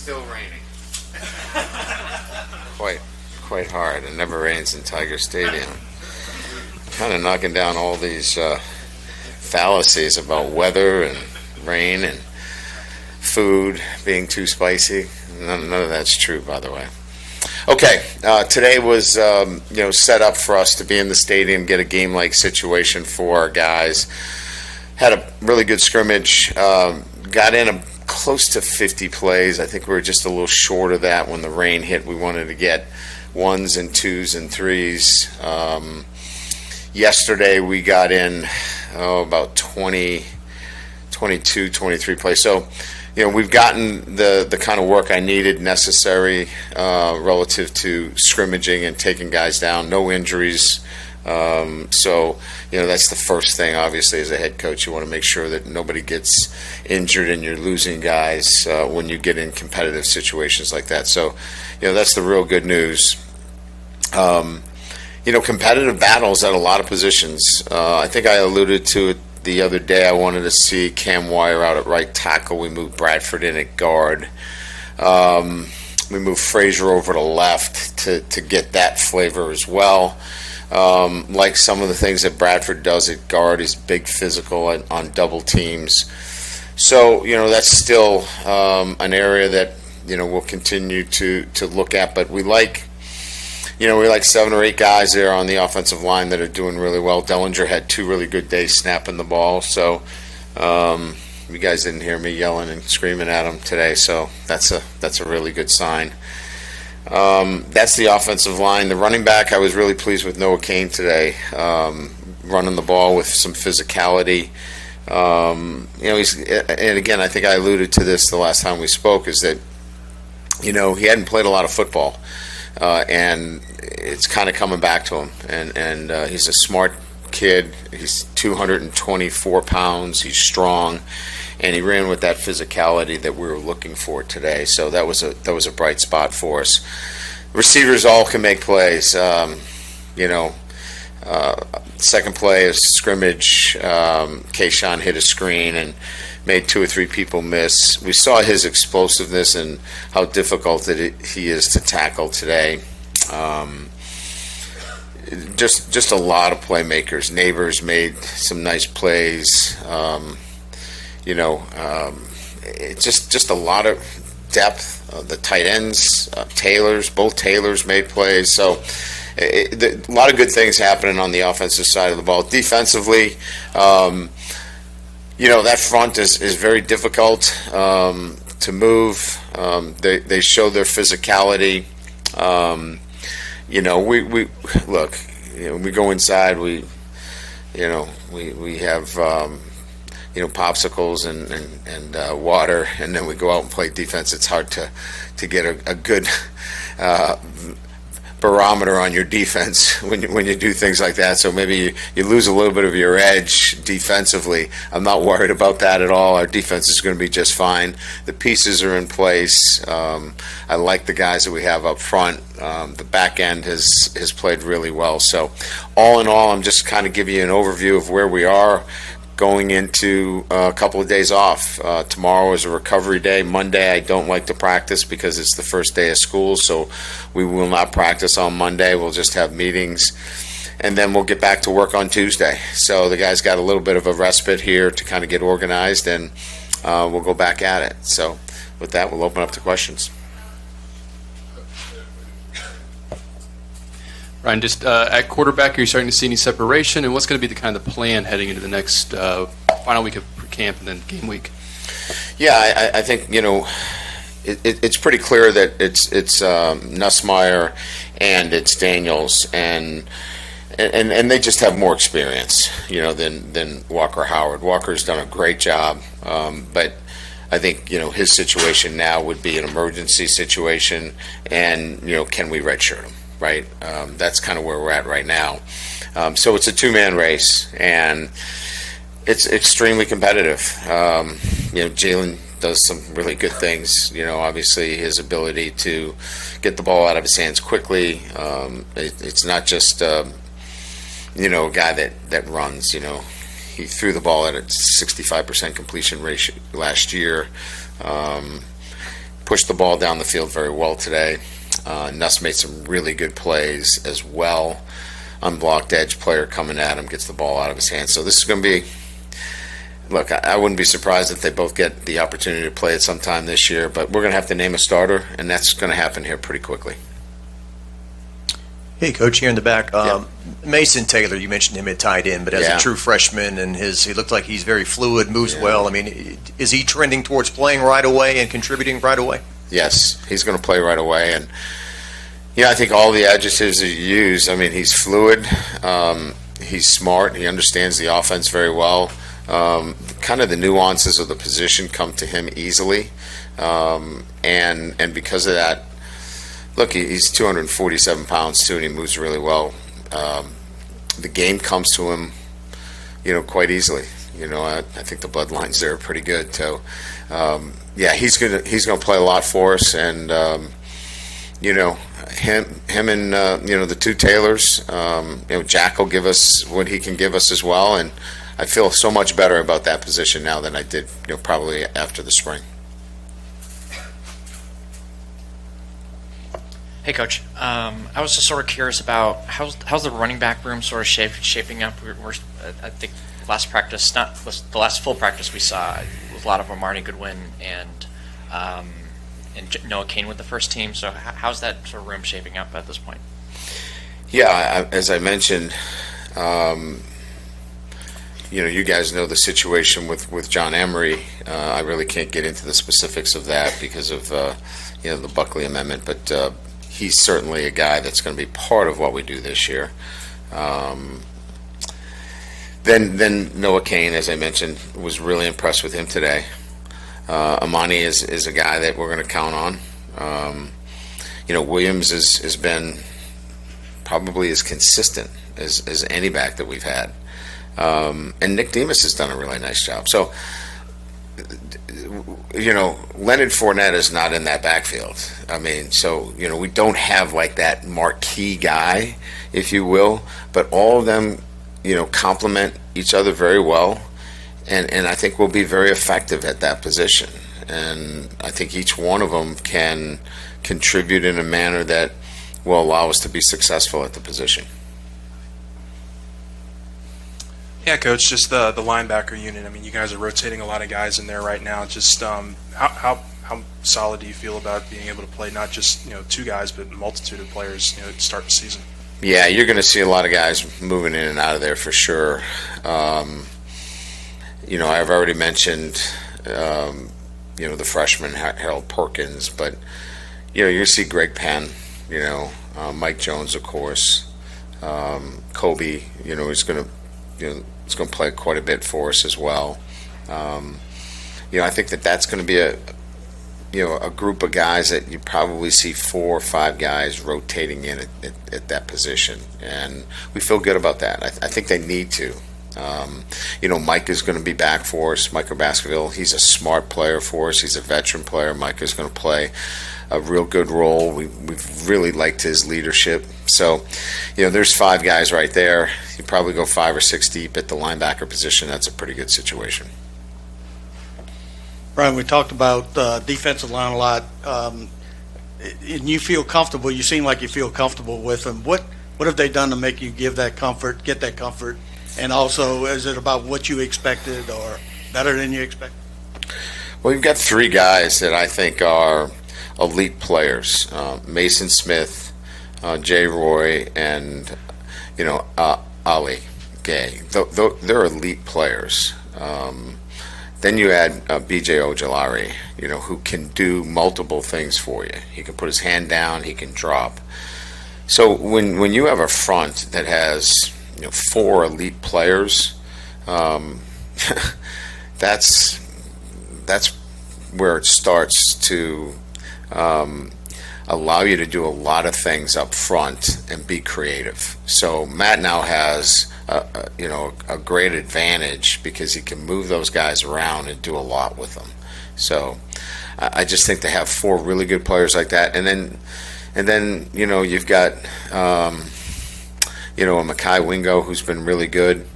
still raining. Quite hard. It never rains in Tiger Stadium. Kind of knocking down all these fallacies about weather and rain and food being too spicy. None of that's true, by the way. Okay, today was set up for us to be in the stadium, get a game-like situation for our guys. Had a really good scrimmage. Got in close to 50 plays. I think we were just a little short of that when the rain hit. We wanted to get 1s and 2s and 3s. Yesterday we got in about 20, 22, 23 plays. So, we've gotten the kind of work I needed, necessary, relative to scrimmaging and taking guys down. No injuries. So, that's the first thing, obviously, as a head coach. You want to make sure that nobody gets injured and you're losing guys when you get in competitive situations like that. So, that's the real good news. Competitive battles at a lot of positions. I think I alluded to it the other day. I wanted to see Cam Wire out at right tackle. We moved Bradford in at guard. We moved Frazier over to left to get that flavor as well. Like some of the things that Bradford does at guard, he's big physical on double teams. So, that's still an area that, we'll continue to look at. But we like 7 or 8 guys there on the offensive line that are doing really well. Dellinger had 2 really good days snapping the ball. So you guys didn't hear me yelling and screaming at him today. So that's a really good sign. That's the offensive line. The running back, I was really pleased with Noah Kane today, running the ball with some physicality. And again, I think I alluded to this the last time we spoke, is that, he hadn't played a lot of football, and it's kind of coming back to him. And he's a smart kid. He's 224 pounds. He's strong. And he ran with that physicality that we were looking for today. So that was a bright spot for us. Receivers all can make plays. Second play is scrimmage. Kayshawn hit a screen and made 2 or 3 people miss. We saw his explosiveness and how difficult he is to tackle today. Just a lot of playmakers. Neighbors made some nice plays. It's just a lot of depth. The tight ends, both Taylors made plays. So a lot of good things happening on the offensive side of the ball. Defensively, that front is very difficult to move. They show their physicality. We look. We go inside. We have. Popsicles and water, and then we go out and play defense. It's hard to get a good barometer on your defense when you do things like that. So maybe you lose a little bit of your edge defensively. I'm not worried about that at all. Our defense is going to be just fine. The pieces are in place. I like the guys that we have up front. The back end has played really well. So all in all, I'm just kind of giving you an overview of where we are going into a couple of days off. Tomorrow is a recovery day. Monday I don't like to practice because it's the first day of school, so we will not practice on Monday. We'll just have meetings, and then we'll get back to work on Tuesday. So the guys got a little bit of a respite here to kind of get organized, and we'll go back at it. So with that, we'll open up to questions. Ryan, just at quarterback, are you starting to see any separation? And what's going to be the kind of plan heading into the next final week of camp and then game week? Yeah, I think, it's pretty clear that it's Nussmeier and it's Daniels, and they just have more experience, than Walker Howard. Walker's done a great job, but I think, his situation now would be an emergency situation, and, can we redshirt him? Right, that's kind of where we're at right now. So it's a 2-man race, and it's extremely competitive. Jalen does some really good things. Obviously his ability to get the ball out of his hands quickly. It's not just a guy that runs. He threw the ball at a 65% completion ratio last year. pushed the ball down the field very well today. Nuss made some really good plays as well. Unblocked edge player coming at him, gets the ball out of his hands. So this is going to be, look, I wouldn't be surprised if they both get the opportunity to play it sometime this year, but we're going to have to name a starter, and that's going to happen here pretty quickly. Hey, Coach, here in the back. Yeah. Mason Taylor, you mentioned him at tight end, but as Yeah. a true freshman, and he looked like he's very fluid, moves well. I mean, is he trending towards playing right away and contributing right away? Yes, he's going to play right away, and yeah, I think all the adjectives that you use. I mean, he's fluid, he's smart, he understands the offense very well. Kind of the nuances of the position come to him easily, and because of that, look, he's 247 pounds too, and he moves really well. The game comes to him, quite easily. I think the bloodlines there are pretty good. So, yeah, he's gonna play a lot for us, and him and the two Taylors. Jack will give us what he can give us as well, and I feel so much better about that position now than I did, probably after the spring. Hey, Coach. I was just sort of curious about how's the running back room sort of shaping up. I think last practice, not the last full practice we saw, with a lot of Amari Goodwin and Noah Kane with the first team. So how's that sort of room shaping up at this point? Yeah, as I mentioned, you guys know the situation with John Emery. I really can't get into the specifics of that because of the Buckley Amendment, but he's certainly a guy that's going to be part of what we do this year. Then Noah Kane, as I mentioned, was really impressed with him today. Amani is a guy that we're going to count on. Williams has been probably as consistent as any back that we've had. And Nick Demas has done a really nice job. So, Leonard Fournette is not in that backfield. I mean, so, we don't have like that marquee guy, if you will, but all of them, complement each other very well. And I think we'll be very effective at that position. And I think each one of them can contribute in a manner that will allow us to be successful at the position. Yeah, Coach, just the linebacker unit. I mean, you guys are rotating a lot of guys in there right now. Just how solid do you feel about being able to play not just two guys, but a multitude of players to start the season? Yeah, you're going to see a lot of guys moving in and out of there for sure. I've already mentioned the freshman Harold Perkins, but you're going to see Greg Penn, Mike Jones, of course, Kobe. Is going to it's going to play quite a bit for us as well. I think that's going to be a group of guys that you probably see 4 or 5 guys rotating in at that position, and we feel good about that. I think they need to. Mike is going to be back for us. Micah Baskerville, he's a smart player for us. He's a veteran player. Mike is going to play a real good role. We've really liked his leadership. So, there's 5 guys right there. You probably go 5 or 6 deep at the linebacker position. That's a pretty good situation. Brian, we talked about defensive line a lot, and you feel comfortable. You seem like you feel comfortable with them. What have they done to make you get that comfort? And also, is it about what you expected or better than you expected? Well, you've got 3 guys that I think are elite players: Mason Smith, Jay Roy, and Ali Gay. They're elite players. Then you add B.J. Ojolari, who can do multiple things for you. He can put his hand down. He can drop. So when you have a front that has 4 elite players, that's where it starts to allow you to do a lot of things up front and be creative. So Matt now has a great advantage because he can move those guys around and do a lot with them. So I just think to have 4 really good players like that, and then you've got a Makai Wingo who's been really good,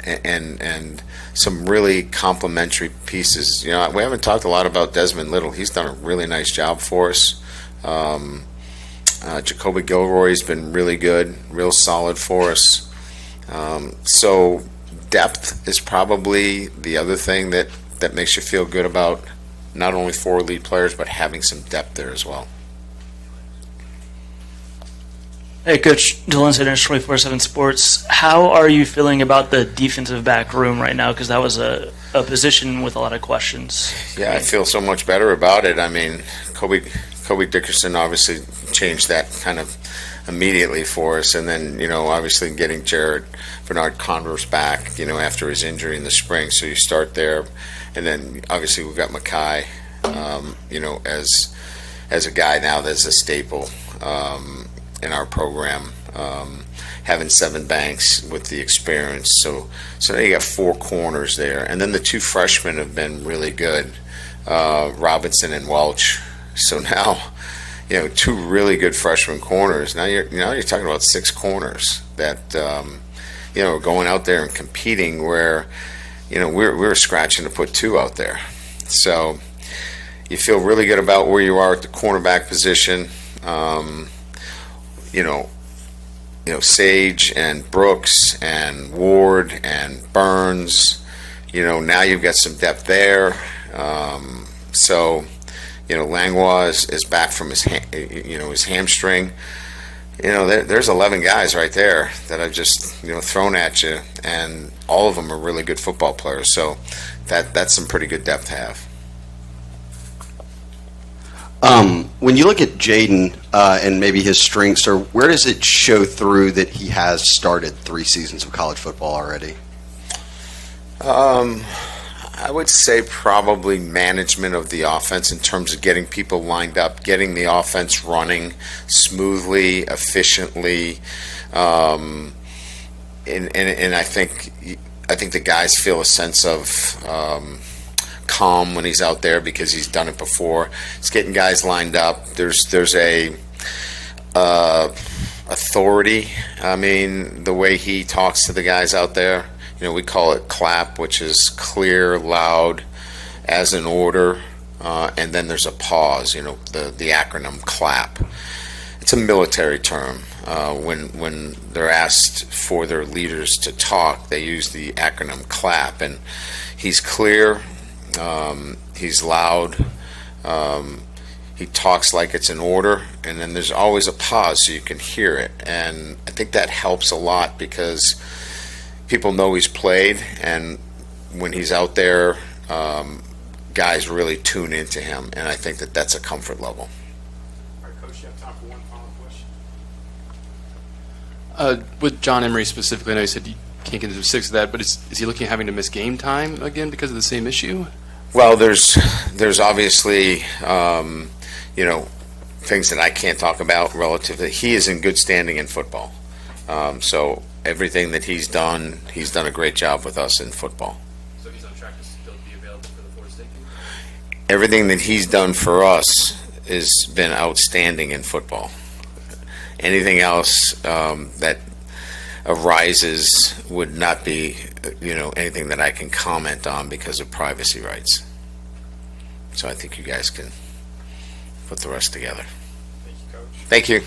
and some really complementary pieces. You know, we haven't talked a lot about Desmond Little. He's done a really nice job for us. Jacoby Gilroy's been really good, real solid for us. So depth is probably the other thing that makes you feel good about not only 4 elite players, but having some depth there as well. Hey, Coach Dylan Sitters, 24/7 Sports. How are you feeling about the defensive back room right now? Because that was a position with a lot of questions. Yeah, I feel so much better about it. I mean, Kobe Dickerson obviously changed that kind of immediately for us, and then, you know, obviously getting Jared Bernard Converse back, you know, after his injury in the spring. So you start there, and then obviously we've got Mackay, you know, as a guy now that's a staple in our program. Having Seven Banks with the experience, so now you got 4 corners there, and then the 2 freshmen have been really good, Robinson and Welch. So now, you know, 2 really good freshman corners. Now you're talking about 6 corners that you know, going out there and competing where, you know, we're scratching to put 2 out there. So you feel really good about where you are at the cornerback position. You know, Sage and Brooks and Ward and Burns. You know, now you've got some depth there. So, you know, Langlois is back from his hamstring. You know, there's 11 guys right there that I've just, you know, thrown at you, and all of them are really good football players. So that's some pretty good depth to have. When you look at Jaden and maybe his strengths, or where does it show through that he has started 3 seasons of college football already? I would say probably management of the offense in terms of getting people lined up, getting the offense running smoothly, efficiently, and I think the guys feel a sense of calm when he's out there because he's done it before. It's getting guys lined up. There's a authority. I mean, the way he talks to the guys out there. You know, we call it CLAP, which is clear, loud, as an order, and then there's a pause. You know, the acronym CLAP. It's a military term. When they're asked for their leaders to talk, they use the acronym CLAP, and he's clear. He's loud. He talks like it's an order, and then there's always a pause so you can hear it. And I think that helps a lot because people know he's played, and when he's out there, guys really tune into him, and I think that's a comfort level. All right, Coach, you have time for one final question? With John Emery specifically, I know you said you can't get into the 6 of that, but is he looking at having to miss game time again because of the same issue? Well, there's obviously, you know, things that I can't talk about relative to. He is in good standing in football. So everything that he's done a great job with us in football. So he's on track to still be available for the Florida State game? Everything that he's done for us has been outstanding in football. Anything else that arises would not be, you know, anything that I can comment on because of privacy rights. So I think you guys can put the rest together. Thank you, Coach. Thank you.